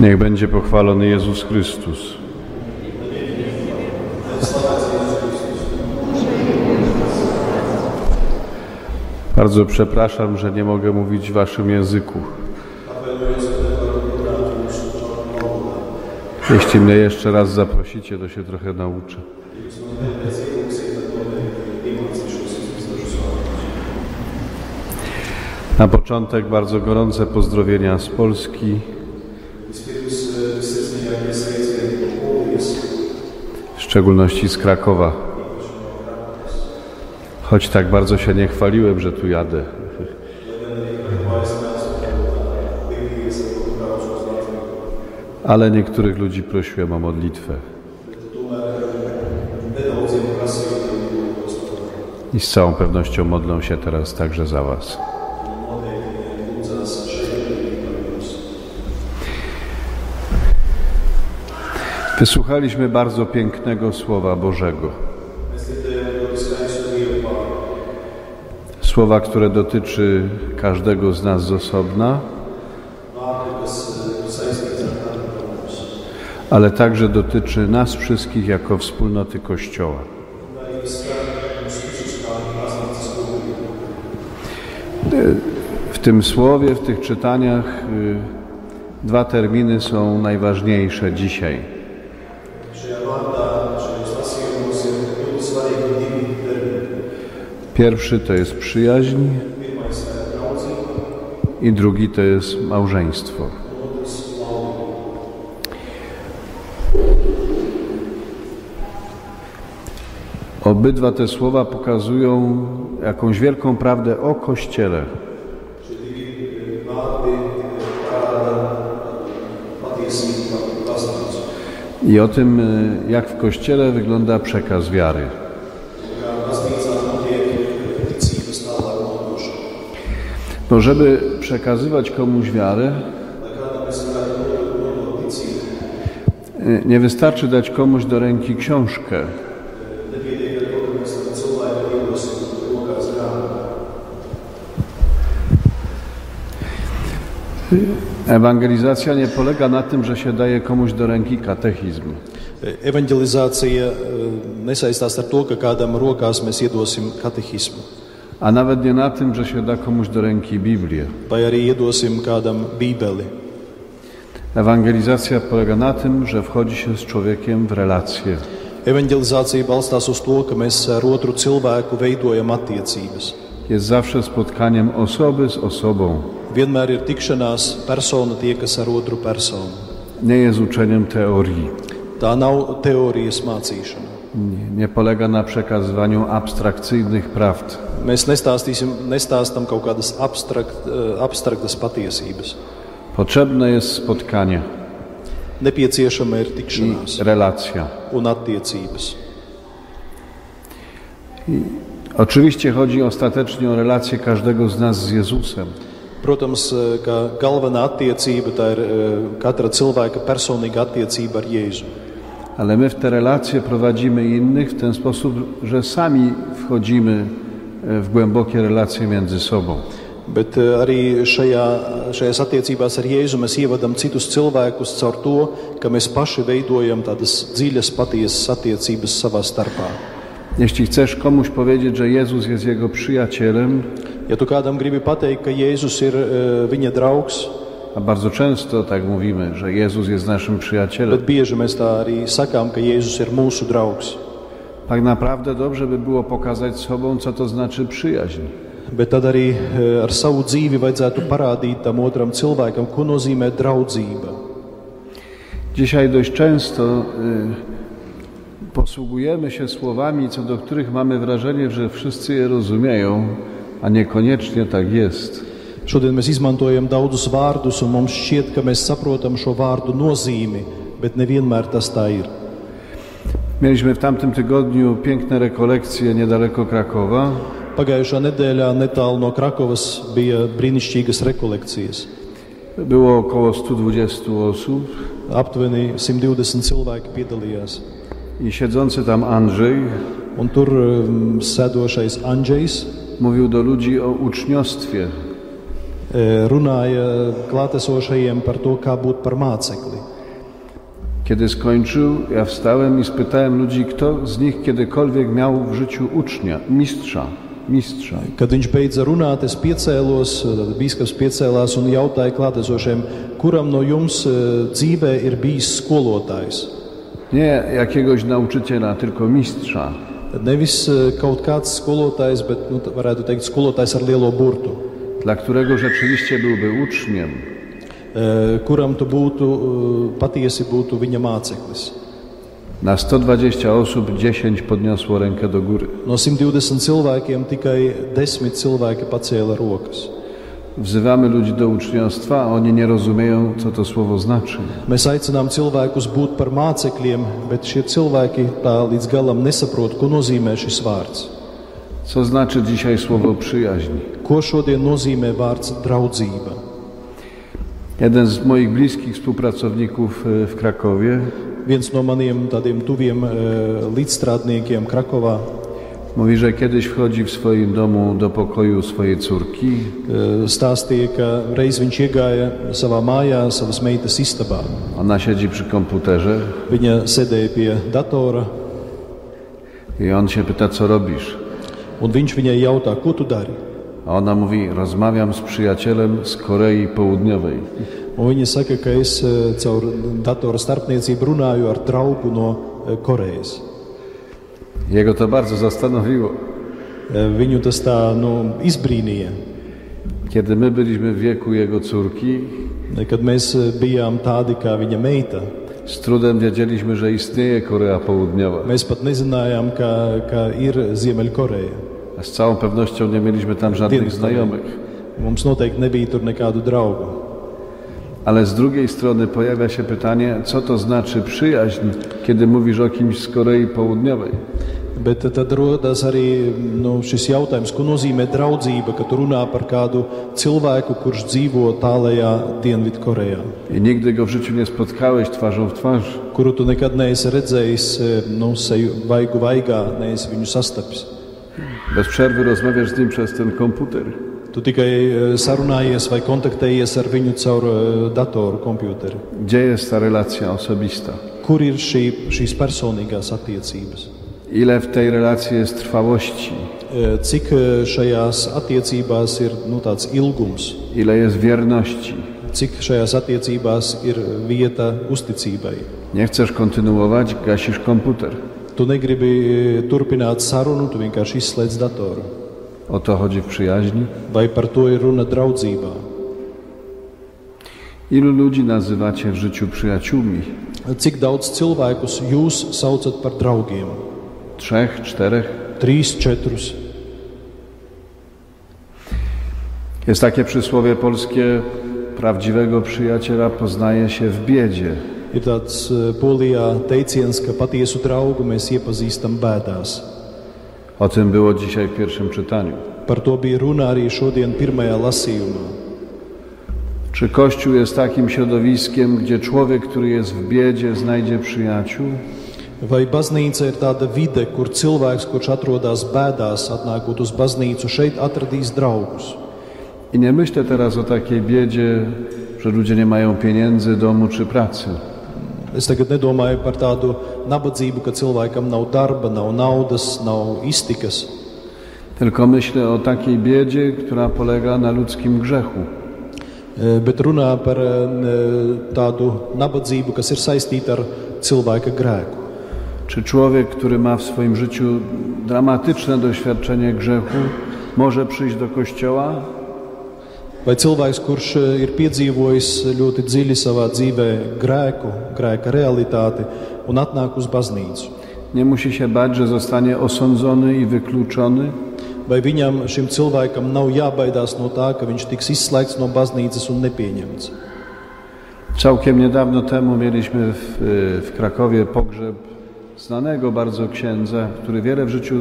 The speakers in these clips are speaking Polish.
Niech będzie pochwalony Jezus Chrystus. Bardzo przepraszam, że nie mogę mówić w waszym języku. Jeśli mnie jeszcze raz zaprosicie, to się trochę nauczę. Na początek bardzo gorące pozdrowienia z Polski. W szczególności z Krakowa. Choć tak bardzo się nie chwaliłem, że tu jadę. Ale niektórych ludzi prosiłem o modlitwę. I z całą pewnością modlą się teraz także za was. Wysłuchaliśmy bardzo pięknego Słowa Bożego. Słowa, które dotyczy każdego z nas z osobna, ale także dotyczy nas wszystkich jako wspólnoty Kościoła. W tym słowie, w tych czytaniach dwa terminy są najważniejsze dzisiaj. Pierwszy to jest przyjaźń i drugi to jest małżeństwo. Obydwa te słowa pokazują jakąś wielką prawdę o Kościele. I o tym, jak w Kościele wygląda przekaz wiary. Bo żeby przekazywać komuś wiarę, nie wystarczy dać komuś do ręki książkę. Ewangelizacja nie polega na tym, że się daje komuś do ręki katechizm. Evangelizācija nesaistās ar to, ka kādam rokās mēs iedosim katehismu. A nawet nie na tym, że się da komuś do ręki Biblię. Vai arī iedosim kādam Bībeli. Ewangelizacja polega na tym, że wchodzi się z człowiekiem w relacje. Evangelizācija balstās uz to, ka mēs ar otru cilvēku veidojam attiecības. Jest zawsze spotkaniem osoby z osobą. Vienmēr ir tikšanās, persona tiekas ar otru personu. Nie jest uczeniem teorii. Tā nav teorijas mācīšana. Nie polega na przekazywaniu abstrakcyjnych prawd. Mēs nestāstam kaut kādas abstraktas patiesības. Potrzebne jest spotkanie. Nepieciešama ir tikšanās. Relacja. Un attiecības. Oczywiście chodzi ostatecznie o relację każdego z nas z Jezusem. Protams, ka galvenā attiecība tā ir katra cilvēka personīga attiecība ar Jēzu. Ale my w te relacje prowadzimy innych w ten sposób, że sami wchodzimy w głębokie relacje między sobą. Bet arī šajās attiecībās ar Jēzu mēs ievadam citus cilvēkus caur to, ka mēs paši veidojam tādas dziļas, patiesas attiecības savā starpā. Jeśli chcesz komuś powiedzieć, że Jezus jest jego przyjacielem, ja tu kādam gribi pateikt, ka Jēzus ir viņa draugs, a bardzo często tak mówimy, że Jezus jest naszym przyjacielem. Bet bieži mēs tā arī sakām, ka Jēzus ir mūsu draugs. Tak naprawdę dobrze by było pokazać sobą, co to znaczy przyjaźń. Bet tad arī ar savu dzīvi vajadzētu parādīt tam otram cilvēkam, ko nozīmē draudzība. Dzisiaj dość często posługujemy się słowami, co do których mamy wrażenie, że wszyscy je rozumieją, a niekoniecznie tak jest. Šodien mēs izmantojam daudzus vārdus, un mums šķiet, ka mēs saprotam šo vārdu nozīmi, bet nevienmēr tas tā ir. Mieliśmy w tamtym tygodniu piękne rekolekcje niedaleko Krakowa. Pagājušā nedēļā netālu no Krakovas bija brīnišķīgas rekolekcijas. Było około 120 osób. Aptuveni 120 cilvēki piedalījās. I siedzący tam Andrzej, un tur sēdošais Andrzejs, mówił do ludzi o uczniostwie. runāja klātesošajiem par to, kā būt par mācekli. Kiedy skończył, ja wstałem i spytałem ludzi, kto z nich kiedykolwiek miał w życiu ucznia, mistrza. Kad viņš beidza runāt, es piecēlos, bīskaps piecēlās un jautāja klātesošiem, kuram no jums dzīvē ir bijis skolotājs? Nie jakiegoś nauczyciela, tylko mistrza. Nevis kaut kāds skolotājs, bet varētu teikt skolotājs ar lielo burtu. Dla którego rzeczywiście byłby uczniem. Kuram tu patiesi būtu viņa māceklis. Na 120 osób 10 podniosło rękę do góry. No 120 cilvēkiem tikai 10 cilvēki pacēla rokas. Wzywamy ludzi do uczniostwa, a oni nie rozumieją, co to słowo znaczy. Mēs aicinām cilvēkus būt par mācekļiem, bet šie cilvēki tā līdz galam nesaprot, ko nozīmē šis vārds. Co znaczy dzisiaj słowo przyjaźń? Ko šodien nozīmē vārds draudzība? Jeden z moich bliskich współpracowników w Krakowie viens no maniem tādiem tuviem līdzstrādniekiem Krakovā mówi, że kiedyś wchodzi w swoim domu do pokoju swojej córki stāstīja, ka reiz viņš iegāja savā mājā, savas meitas istabā. Ona siedzi przy komputerze. Viņa sēdēja pie datora. I on się pyta, co robisz? Un viņš viņai jautā, ko tu dari? A ona mówi, rozmawiam z przyjacielem z Korei Południowej. Un viņa saka, ka es caur datora starpniecību runāju ar draugu no Korejas. Jego to bardzo zastanowiło. Viņu tas tā, izbrīnīja. Kiedy my byliśmy w wieku jego córki, kad mēs bijām tādi kā viņa meita, z trudem wiedzieliśmy, że istnieje Korea Południowa. mēs pat nezinājām, ka ir Ziemeļkoreja. A z całą pewnością nie mieliśmy tam żadnych znajomych. Mums noteikti nebija tur nekādu draugu. Ale z drugiej strony pojawia się pytanie, co to znaczy przyjaźń, kiedy mówisz o kimś z Korei Południowej. Bet tad rodas arī šis jautājums, ko nozīmē draudzība, kad tu runā par kādu cilvēku, kurš dzīvo tālajā Dienvidkorejā. I nigdy go w życiu nie spotkałeś twarzą w twarz. Kuru tu nekad neesi redzējis, seju vaigu vaigā, neesi viņu sastapis. Bez przerwy rozmawiasz z nim przez ten komputer. Tu tikai sarunājies vai kontaktējies ar viņu caur datoru, kompjuteri. Gdzie jest ta relacja osobista? Kur ir šīs personīgās attiecības? Ile w tej relacji jest trwałości? Cik šajās attiecībās ir tāds ilgums? Ile jest wierności? Cik šajās attiecībās ir vieta uzticībai? Nie chcesz kontynuować, gasisz komputer. Tu negribi turpināt sarunu, tu vienkārši izslēdz datoru. O to chodzi w przyjaźni? Vai par to ir runa draudzībā? Ilu ludzi nazywacie w życiu przyjaciółmi? Cik daudz cilvēkus jūs saucat par draugiem? 3, 4? 3, 4. Jest takie przysłowie polskie, prawdziwego przyjaciela poznaje się w biedzie. Ir tāds Polijā teiciens, ka patiesu draugu mēs iepazīstam bēdās. O tym było dzisiaj w pierwszym czytaniu. Par to bija runa arī šodien pirmajā lasījumā. Czy Kościół jest takim środowiskiem, gdzie człowiek, który jest w biedzie, znajdzie przyjaciół? Vai baznīca ir tāda vide, kur cilvēks, kurš atrodas bēdās, atnākot uz baznīcu, šeit atradīs draugus? I nie myślę teraz o takiej biedzie, że ludzie nie mają pieniędzy, domu czy pracy. Es tagad nedomāju par tādu nabadzību, ka cilvēkam nav darba, nav naudas, nav iztikas. Tylko myślę o takiej biedzie, która polega na ludzkim grzechu. Bet runā par tādu nabadzību, kas ir saistīta ar cilvēka grēku. Czy człowiek, który ma w swoim życiu dramatyczne doświadczenie grzechu, może przyjść do Kościoła? Vai cilvēks, kurš ir piedzīvojis ļoti dziļi savā dzīvē grēka realitāti un atnāk uz baznīcu? Nie musi się bać, że zostanie osądzony i wykluczony? Vai šim cilvēkam nav jābaidās no tā, ka viņš tiks izslēgts no baznīcas un nepieņemts? Całkiem niedawno temu mieliśmy w Krakowie pogrzeb znanego bardzo księdza, który wiele w życiu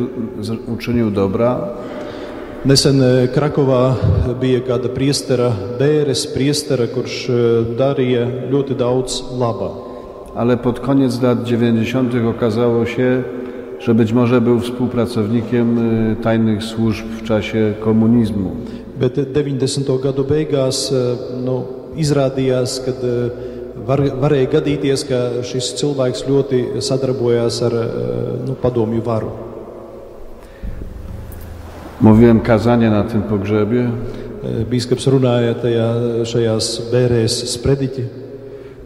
uczynił dobra. Nesen Krakovā bija kāda priestera, kurš darīja ļoti daudz laba. Ale pod koniec lat 90. okazało się, że być może był współpracownikiem tajnych służb w czasie komunizmu. Bet 90. gadu beigās izrādījās, ka varēja gadīties, ka šis cilvēks ļoti sadarbojās ar padomju varu. Mówiłem kazanie na tym pogrzebie. Bīskaps runāja šajās bērēs sprediķi.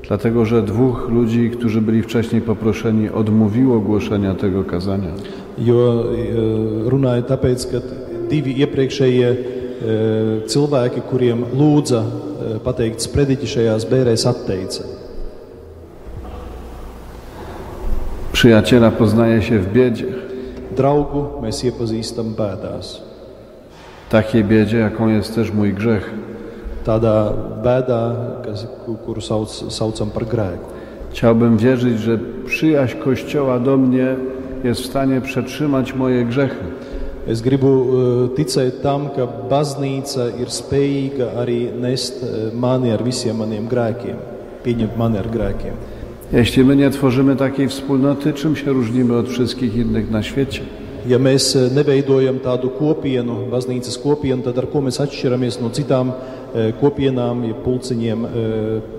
Dlatego, że 2 ludzi, którzy byli wcześniej poproszeni, odmówiło głoszenia tego kazania. Jo runāja tāpēc, ka 2 iepriekšējie cilvēki, kuriem lūdza pateikt sprediķi šajās bērēs, atteica. Przyjaciela poznaje się w biedzie. Draugu mēs iepazīstam bēdās. Takiej biedzie, jaką jest też mój grzech. Tādā bēdā, kuru saucam par grēku. Chciałbym wierzyć, że przyjaźń Kościoła do mnie jest w stanie przetrzymać moje grzechy. Es gribu ticēt tam, ka baznīca ir spējīga arī nest mani ar visiem maniem grēkiem, pieņemt mani ar grēkiem. Jeśli my nie tworzymy takiej wspólnoty, czym się różnimy od wszystkich innych na świecie? Ja mēs neveidojam tādu kopienu, baznīcas kopienu, tad ar ko mēs atšķiramies no citām kopienām, ja pulciņiem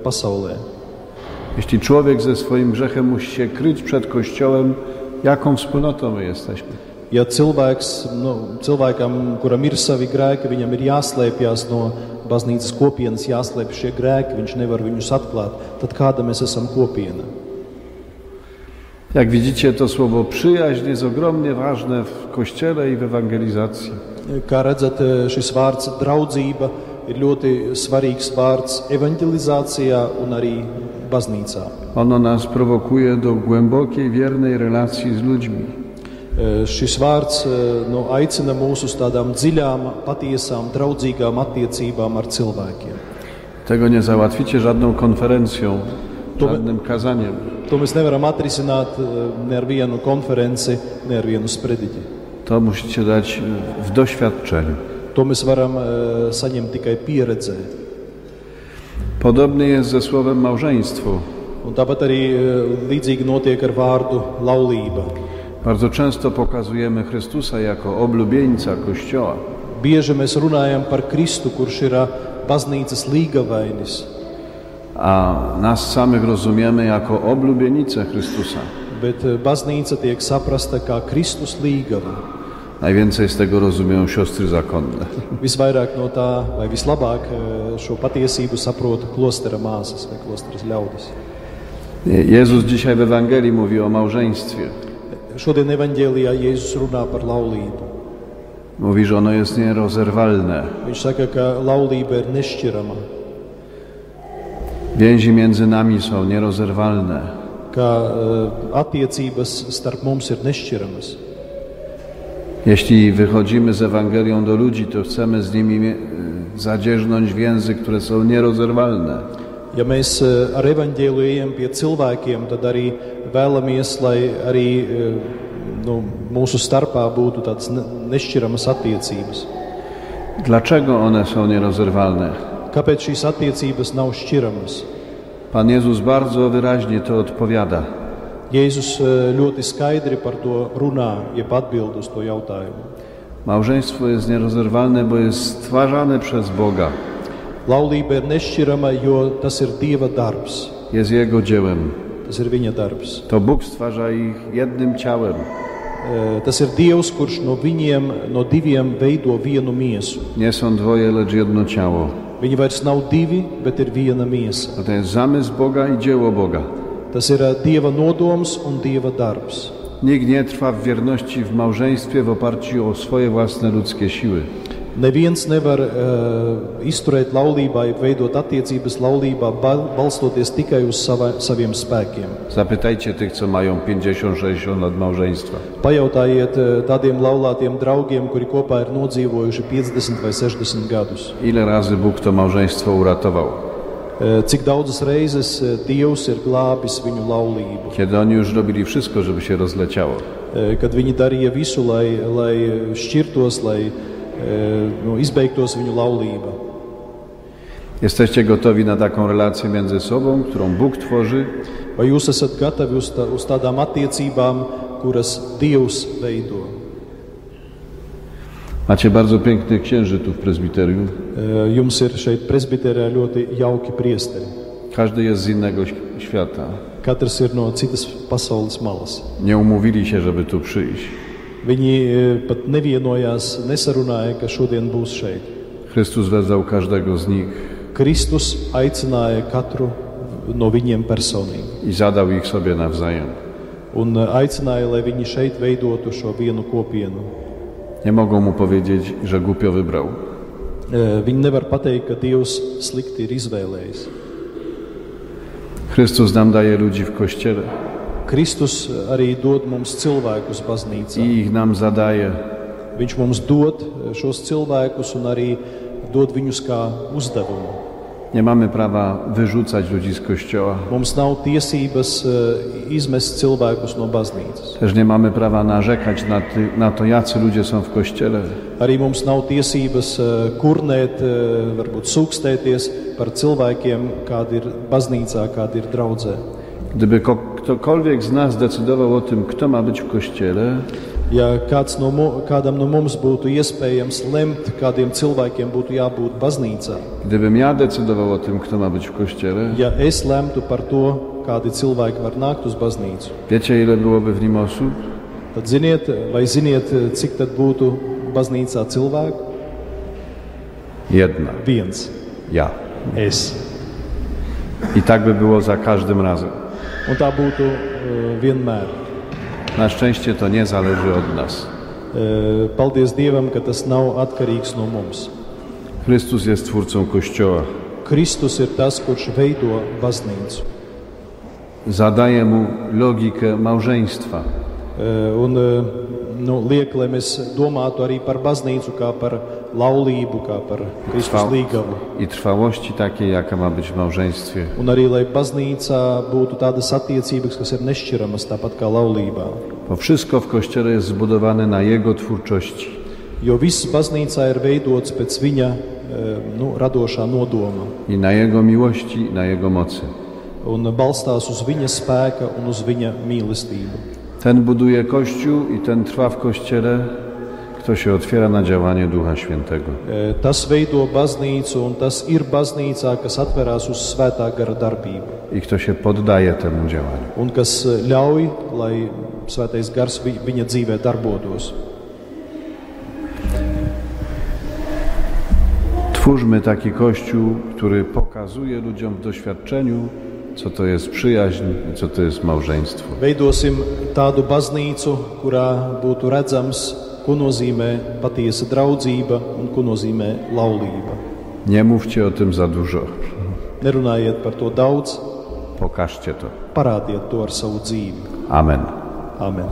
pasaulē. Jeśli człowiek ze swoim grzechem musi się kryć przed Kościołem, jaką wspólnotą my jesteśmy? Ja cilvēkam, kuram ir savi grēki, viņam ir jāslēpjas no baznīcas kopienas, jāslēp šie grēki, viņš nevar viņus atklāt, tad kāda mēs esam kopiena? Jak widzicie, to słowo przyjaźń jest ogromnie ważne w Kościele i w ewangelizacji. Kā redzat, šis vārds draudzība ir ļoti svarīgs vārds evangelizācijā un arī baznīcā. Ono nas prowokuje do głębokiej, wiernej relacji z ludźmi. Šis vārds aicina mūs uz tādām dziļām, patiesām, draudzīgām attiecībām ar cilvēkiem. Tego nie załatwicie żadną konferencją, żadnym kazaniem. To mēs nevaram atrisināt ne ar vienu konferenci, ne ar vienu sprediķi. To musicie dać w doświadczeniu. To mēs varam saņemt tikai pieredzē. Podobnie jest ze słowem małżeństwo. Un tāpat arī līdzīgi notiek ar vārdu laulība. Bardzo często pokazujemy Chrystusa jako oblubieńca Kościoła. Bieži mēs runājam par Kristu, kurš ir baznīcas līgavainis. A nas samych rozumiemy jako oblubienicę Chrystusa. Bet baznīca tiek saprasta kā Kristus līgava. Najwięcej z tego rozumieją siostry zakonne. Visvairāk no tā, vai vislabāk šo patiesību saprot klostera māsas vai klosteras ļaudis. Jezus dzisiaj w Ewangelii mówi o małżeństwie. Šodien evaņģēlijā Jēzus runā par laulību. Mówi, że ono jest nierozerwalne. Viņš saka, ka laulība ir nešķirama. Więzi między nami są nierozerwalne. Ka attiecības starp mums ir nešķiramas. Jeśli wychodzimy z Ewangelią do ludzi, to chcemy z nimi zadzierzgnąć więzy, które są nierozerwalne. Ja mēs ar evaņģēliju ejam pie cilvēkiem, tad arī vēlamies, lai arī mūsu starpā būtu tādas nešķiramas attiecības. Dlaczego one są nierozerwalne? Kāpēc šīs attiecības nav šķiramas? Pan Jezus bardzo wyraźnie to odpowiada. Jēzus ļoti skaidri par to runā, jeb atbild uz to jautājumu. Małżeństwo jest nierozerwalne, bo jest stwarzane przez Boga. Laulība ir nešķirama, jo tas ir Dieva darbs. Jest Jego dziełem. Tas ir viņa darbs. To Bóg stwarza ich jednym ciałem. Tas ir Dievs, kurš no viņiem, no diviem veido vienu miesu. Nie są dwoje, lecz jedno ciało. Viņi vairs nav divi, bet ir viena miesa. To jest zamysł Boga i dzieło Boga. Tas ir Dieva nodoms un Dieva darbs. Nikt nie trwa w wierności w małżeństwie w oparciu o swoje własne ludzkie siły. Neviens nevar izturēt laulībā, veidot attiecības laulībā, balstoties tikai uz saviem spēkiem. Zapytajcie tych, co mają 50-60 lat małżeństwa. Pajautājiet tādiem laulātiem draugiem, kuri kopā ir nodzīvojuši 50 vai 60 gadus. Ile razy Bóg to małżeństwo uratował? Cik daudzas reizes Dievs ir glābis viņu laulību. Kiedy oni już robili wszystko, żeby się rozleciało. Kad viņi darīja visu, lai šķirtos, lai izbeigtos viņu laulība. Jesteście gotowi na taką relację między sobą, którą Bóg tworzy? Vai jūs esat gatavi uz tādām attiecībām, kuras Dievs veido? Macie bardzo pięknych księży tu w prezbiterium. Jums ir šeit presbiterē ļoti jauki priesteri. Każdy jest z innego świata. Katrs ir no citas pasaules malas. Nie umówili się, żeby tu przyjść. Viņi pat nevienojās, nesarunāja, ka šodien būs šeit. Chrystus wezwał każdego z nich Kristus aicināja katru no viņiem personīgi. i zadał ich sobie nawzajem. Un aicināja, lai viņi šeit veidotu šo vienu kopienu. Nie mogą mu powiedzieć, że głupio wybrał. Viņi nevar pateikt, ka Dievs slikti ir izvēlējis. Chrystus nam daje ludzi w Kościele Kristus arī dod mums cilvēkus baznīcā. i ich nam zadaje. Viņš mums dod šos cilvēkus un arī dod viņus kā uzdevumu. Nie mamy prawa wyrzucać ludzi z Kościoła. Mums nav tiesības izmest cilvēkus no baznīcas. Też nie mamy prawa narzekać na to, jacy ludzie są w Kościele. Arī mums nav tiesības kurnēt, varbūt sūkstēties par cilvēkiem, kādi ir baznīcā, kādi ir draudzē. Gdyby ktokolwiek z nas decydował o tym, kto ma być w Kościele, Ja kādam no mums būtu iespējams lemt, kādiem cilvēkiem būtu jābūt baznīcā, gdybym ja decydował o tym, kto ma być w Kościele, ja es lemtu par to, kādi cilvēki var nākt uz baznīcu, wiecie, ile byłoby w nim osób? tad ziniet, cik tad būtu baznīcā cilvēku? Jedna. Viens. Ja. Es. I tak by było za każdym razem. Un tā būtu vienmēr. Na szczęście to nie zależy od nas. Paldies Dievam, ka tas nav atkarīgs no mums. Chrystus jest twórcą Kościoła. Kristus ir tas, kurš veido baznīcu. Zadaje mu logikę małżeństwa. Un liek, lai mēs domātu arī par baznīcu kā par laulību, kā par Kristus līgavu. I trwałości takiej, jaka ma być w małżeństwie. Un arī, lai baznīcā būtu tādas attiecības, kas ir nešķiramas, tāpat kā laulībā. Bo wszystko w Kościele jest zbudowane na Jego twórczości. Jo viss baznīcā ir veidots pēc viņa radošā nodoma. I na Jego miłości, na Jego mocy. Un balstās uz viņa spēka un uz viņa mīlestību. Ten buduje Kościół i ten trwa w Kościele, kto się otwiera na działanie Ducha Świętego. Tas veido baznīcu, un tas ir baznīcā, kas atverās uz svētā gara darbību. I kto się poddaje temu działaniu. Un kas ļauj, lai svētais gars viņa dzīvē darbotos. Twórzmy taki Kościół, który pokazuje ludziom w doświadczeniu, co to jest przyjaźń i co to jest małżeństwo. Veidosim tādu baznīcu, kurā būtu redzams, ko nozīmē patiesa draudzība un ko nozīmē laulība. Nie mówcie o tym za dużo. Nerunājiet par to daudz, Pokażcie to. parādiet to ar savu dzīvi. Amen. Amen.